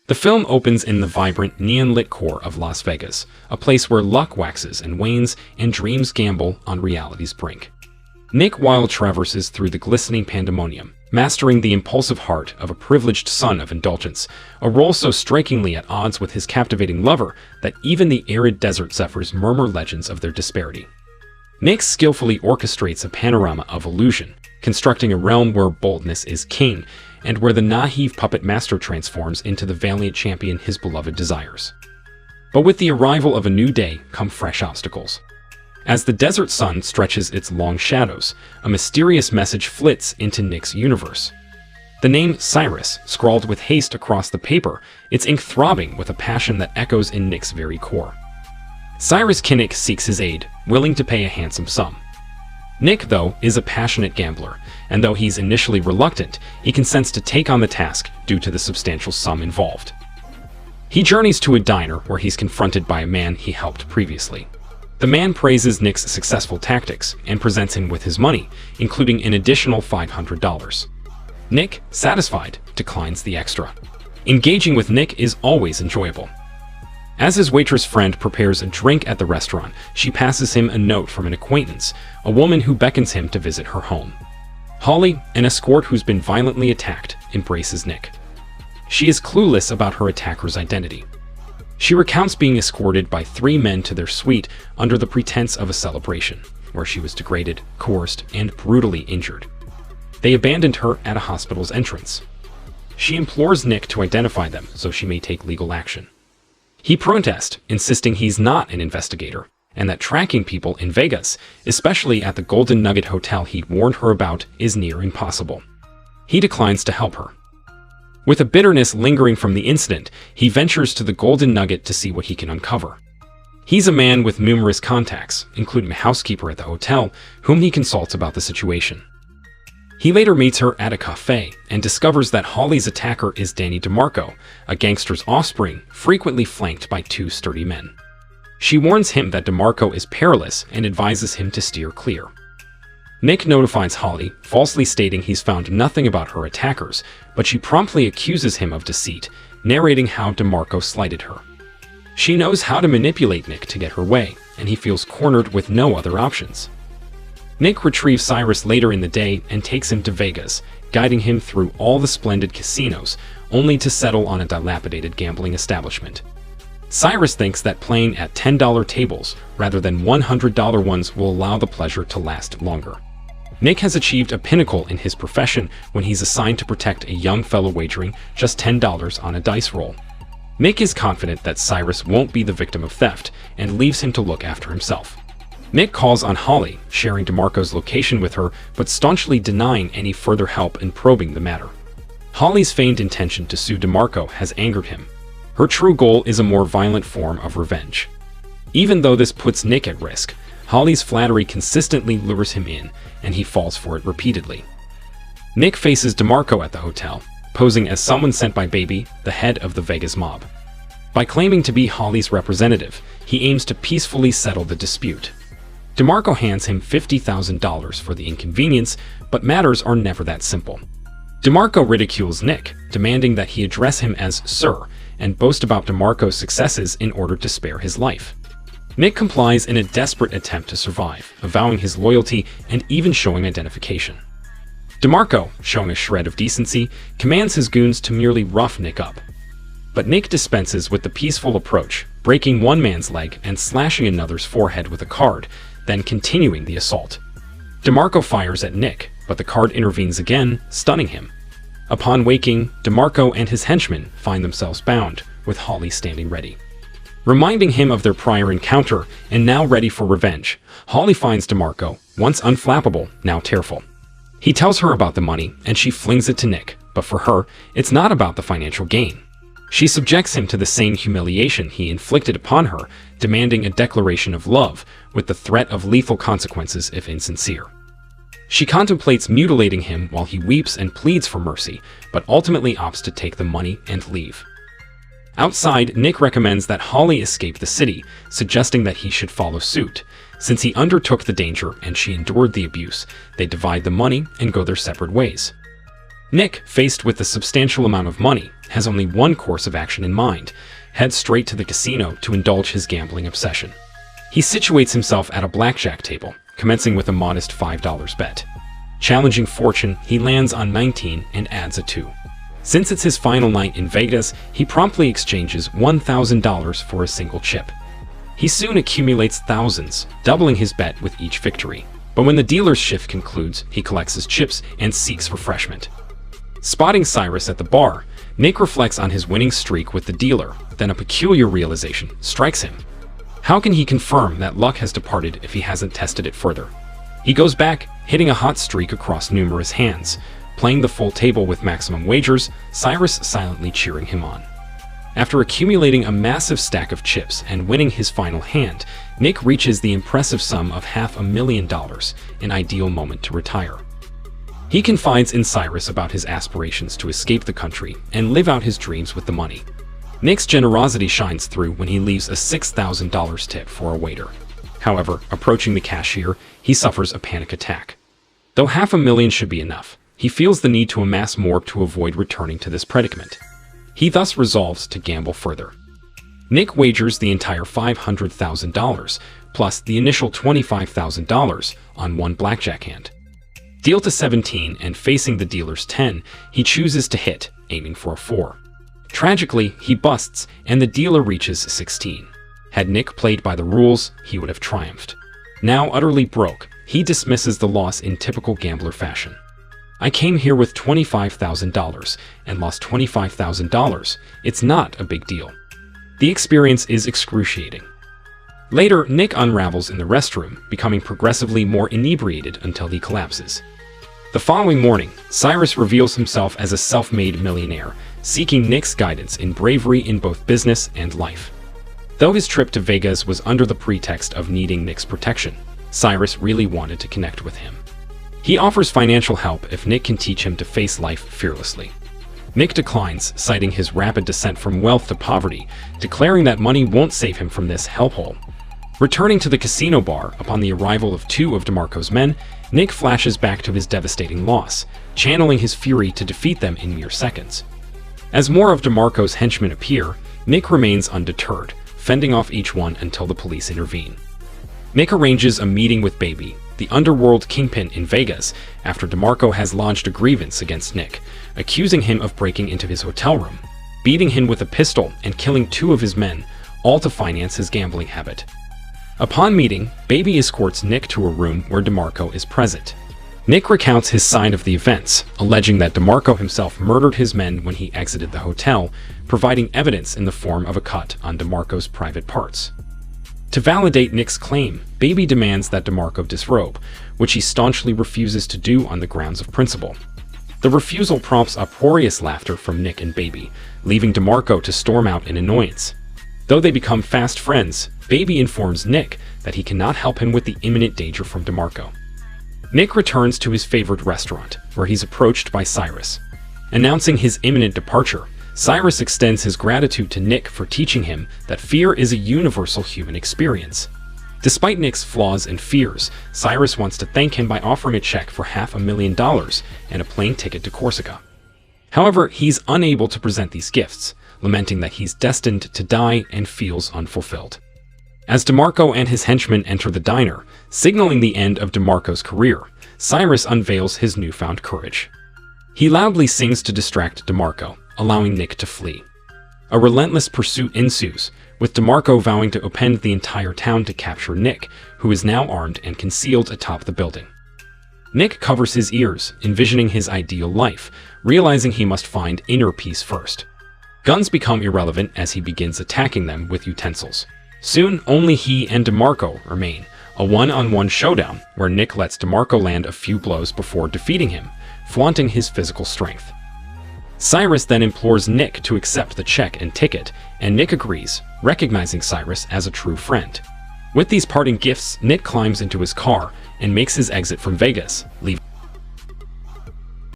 The film opens in the vibrant, neon-lit core of Las Vegas, a place where luck waxes and wanes and dreams gamble on reality's brink. Nick Wilde traverses through the glistening pandemonium, mastering the impulsive heart of a privileged son of indulgence, a role so strikingly at odds with his captivating lover that even the arid desert zephyrs murmur legends of their disparity. Nick skillfully orchestrates a panorama of illusion, constructing a realm where boldness is king, and where the naive puppet master transforms into the valiant champion his beloved desires. But with the arrival of a new day come fresh obstacles. As the desert sun stretches its long shadows, a mysterious message flits into Nick's universe. The name Cyrus, scrawled with haste across the paper, its ink throbbing with a passion that echoes in Nick's very core. Cyrus Kinnick seeks his aid, willing to pay a handsome sum. Nick, though, is a passionate gambler, and though he's initially reluctant, he consents to take on the task due to the substantial sum involved. He journeys to a diner where he's confronted by a man he helped previously. The man praises Nick's successful tactics and presents him with his money, including an additional $500. Nick, satisfied, declines the extra. Engaging with Nick is always enjoyable. As his waitress friend prepares a drink at the restaurant, she passes him a note from an acquaintance, a woman who beckons him to visit her home. Holly, an escort who's been violently attacked, embraces Nick. She is clueless about her attacker's identity. She recounts being escorted by 3 men to their suite under the pretense of a celebration, where she was degraded, coerced, and brutally injured. They abandoned her at a hospital's entrance. She implores Nick to identify them so she may take legal action. He protests, insisting he's not an investigator, and that tracking people in Vegas, especially at the Golden Nugget Hotel he'd warned her about, is near impossible. He declines to help her. With a bitterness lingering from the incident, he ventures to the Golden Nugget to see what he can uncover. He's a man with numerous contacts, including a housekeeper at the hotel, whom he consults about the situation. He later meets her at a cafe and discovers that Holly's attacker is Danny DeMarco, a gangster's offspring, frequently flanked by 2 sturdy men. She warns him that DeMarco is perilous and advises him to steer clear. Nick notifies Holly, falsely stating he's found nothing about her attackers, but she promptly accuses him of deceit, narrating how DeMarco slighted her. She knows how to manipulate Nick to get her way, and he feels cornered with no other options. Nick retrieves Cyrus later in the day and takes him to Vegas, guiding him through all the splendid casinos, only to settle on a dilapidated gambling establishment. Cyrus thinks that playing at $10 tables rather than $100 ones will allow the pleasure to last longer. Nick has achieved a pinnacle in his profession when he's assigned to protect a young fellow wagering just $10 on a dice roll. Nick is confident that Cyrus won't be the victim of theft and leaves him to look after himself. Nick calls on Holly, sharing DeMarco's location with her, but staunchly denying any further help in probing the matter. Holly's feigned intention to sue DeMarco has angered him. Her true goal is a more violent form of revenge. Even though this puts Nick at risk, Holly's flattery consistently lures him in, and he falls for it repeatedly. Nick faces DeMarco at the hotel, posing as someone sent by Baby, the head of the Vegas mob. By claiming to be Holly's representative, he aims to peacefully settle the dispute. DeMarco hands him $50,000 for the inconvenience, but matters are never that simple. DeMarco ridicules Nick, demanding that he address him as Sir, and boast about DeMarco's successes in order to spare his life. Nick complies in a desperate attempt to survive, avowing his loyalty and even showing identification. DeMarco, showing a shred of decency, commands his goons to merely rough Nick up. But Nick dispenses with the peaceful approach, breaking one man's leg and slashing another's forehead with a card, then continuing the assault. DeMarco fires at Nick, but the card intervenes again, stunning him. Upon waking, DeMarco and his henchmen find themselves bound, with Holly standing ready. Reminding him of their prior encounter and now ready for revenge, Holly finds DeMarco, once unflappable, now tearful. He tells her about the money, and she flings it to Nick, but for her, it's not about the financial gain. She subjects him to the same humiliation he inflicted upon her, demanding a declaration of love, with the threat of lethal consequences if insincere. She contemplates mutilating him while he weeps and pleads for mercy, but ultimately opts to take the money and leave. Outside, Nick recommends that Holly escape the city, suggesting that he should follow suit. Since he undertook the danger and she endured the abuse, they divide the money and go their separate ways. Nick, faced with a substantial amount of money, has only one course of action in mind: head straight to the casino to indulge his gambling obsession. He situates himself at a blackjack table, commencing with a modest $5 bet. Challenging fortune, he lands on 19 and adds a 2. Since it's his final night in Vegas, he promptly exchanges $1,000 for a single chip. He soon accumulates thousands, doubling his bet with each victory. But when the dealer's shift concludes, he collects his chips and seeks refreshment. Spotting Cyrus at the bar, Nick reflects on his winning streak with the dealer, then a peculiar realization strikes him. How can he confirm that luck has departed if he hasn't tested it further? He goes back, hitting a hot streak across numerous hands. Playing the full table with maximum wagers, Cyrus silently cheering him on. After accumulating a massive stack of chips and winning his final hand, Nick reaches the impressive sum of $500,000, an ideal moment to retire. He confides in Cyrus about his aspirations to escape the country and live out his dreams with the money. Nick's generosity shines through when he leaves a $6,000 tip for a waiter. However, approaching the cashier, he suffers a panic attack. Though $500,000 should be enough, he feels the need to amass more to avoid returning to this predicament. He thus resolves to gamble further. Nick wagers the entire $500,000, plus the initial $25,000, on one blackjack hand. Deal to 17, and facing the dealer's 10, he chooses to hit, aiming for a 4. Tragically, he busts, and the dealer reaches 16. Had Nick played by the rules, he would have triumphed. Now utterly broke, he dismisses the loss in typical gambler fashion. "I came here with $25,000 and lost $25,000. It's not a big deal." The experience is excruciating. Later, Nick unravels in the restroom, becoming progressively more inebriated until he collapses. The following morning, Cyrus reveals himself as a self-made millionaire, seeking Nick's guidance in bravery in both business and life. Though his trip to Vegas was under the pretext of needing Nick's protection, Cyrus really wanted to connect with him. He offers financial help if Nick can teach him to face life fearlessly. Nick declines, citing his rapid descent from wealth to poverty, declaring that money won't save him from this hellhole. Returning to the casino bar upon the arrival of 2 of DeMarco's men, Nick flashes back to his devastating loss, channeling his fury to defeat them in mere seconds. As more of DeMarco's henchmen appear, Nick remains undeterred, fending off each one until the police intervene. Nick arranges a meeting with Baby, the underworld kingpin in Vegas, after DeMarco has lodged a grievance against Nick, accusing him of breaking into his hotel room, beating him with a pistol, and killing 2 of his men, all to finance his gambling habit. Upon meeting, Baby escorts Nick to a room where DeMarco is present. Nick recounts his side of the events, alleging that DeMarco himself murdered his men when he exited the hotel, providing evidence in the form of a cut on DeMarco's private parts. To validate Nick's claim, Baby demands that DeMarco disrobe, which he staunchly refuses to do on the grounds of principle. The refusal prompts uproarious laughter from Nick and Baby, leaving DeMarco to storm out in annoyance. Though they become fast friends, Baby informs Nick that he cannot help him with the imminent danger from DeMarco. Nick returns to his favorite restaurant, where he's approached by Cyrus. Announcing his imminent departure, Cyrus extends his gratitude to Nick for teaching him that fear is a universal human experience. Despite Nick's flaws and fears, Cyrus wants to thank him by offering a check for $500,000 and a plane ticket to Corsica. However, he's unable to present these gifts, lamenting that he's destined to die and feels unfulfilled. As DeMarco and his henchmen enter the diner, signaling the end of DeMarco's career, Cyrus unveils his newfound courage. He loudly sings to distract DeMarco, allowing Nick to flee. A relentless pursuit ensues, with DeMarco vowing to upend the entire town to capture Nick, who is now armed and concealed atop the building. Nick covers his ears, envisioning his ideal life, realizing he must find inner peace first. Guns become irrelevant as he begins attacking them with utensils. Soon, only he and DeMarco remain, a one-on-one showdown where Nick lets DeMarco land a few blows before defeating him, flaunting his physical strength. Cyrus then implores Nick to accept the check and ticket, and Nick agrees, recognizing Cyrus as a true friend. With these parting gifts, Nick climbs into his car and makes his exit from Vegas, leaving